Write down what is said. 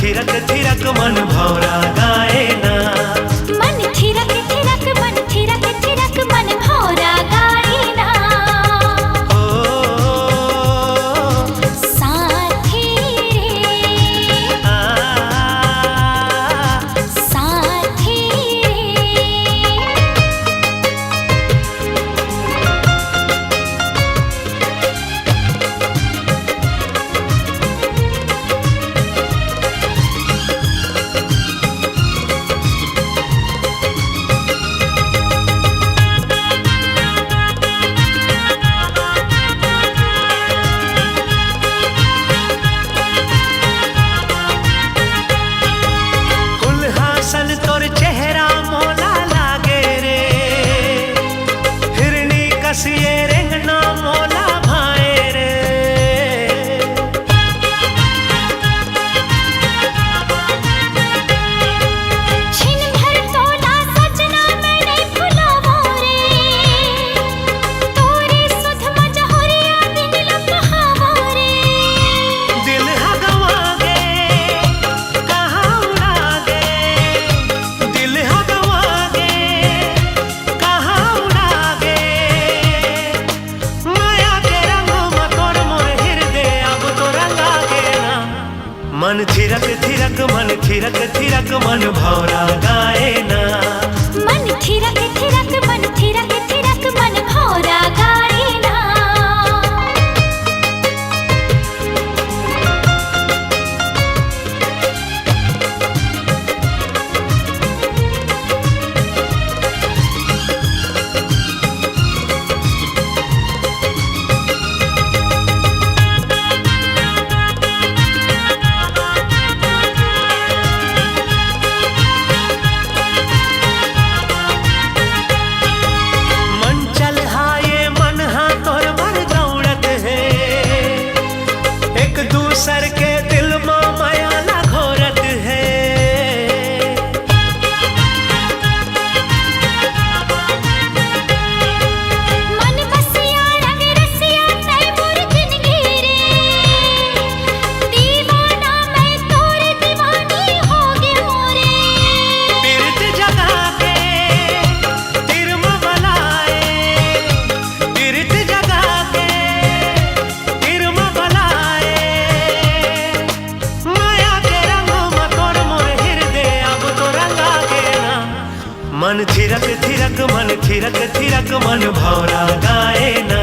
थिरक थिरक मन भौरा गाए ना। मन थिरक थिरक मन थिरक थिरक मन भौरा गाए ना। ओ साथी रे साथी सन तोर चेहरा मोला लागे रे, हिरनी कसिए रेंगना मोला भाए रे। छिन भर तोला सजना मैं नहीं भुलावो रे, तोरे सुध मजहुरिया दिन लम्हावो रे। दिल हगवागे कहाँ उड़ागे, दिल हगवागे कहाँ उड़ागे। माया के रंग मकोर मोर हृदय अब तो रंगागे ना। मन थिरक थिरक मन थिरक थिरक मन भौरा गाए ना। मन थिरक थिरक मन थिरक थिरक मन भौरा गाए ना। मन चल हाये मन हाँ तोर भर दौड़त है, एक दूसर के दिल में माया ना घोरत है। मन बसिया रंग रसिया तै मोर जिंदगी रे, दीवाना मैं तोरे दीवानी हो गयो रे। पीरत जगा के तिर में बलाए, पीरत जगा के तिर में बलाए। माया के रंग में तोर मोर हृदय अब तो रंगागे ना। मन थिरक थिरक मन थिरक थिरक मन भौरा गाए ना।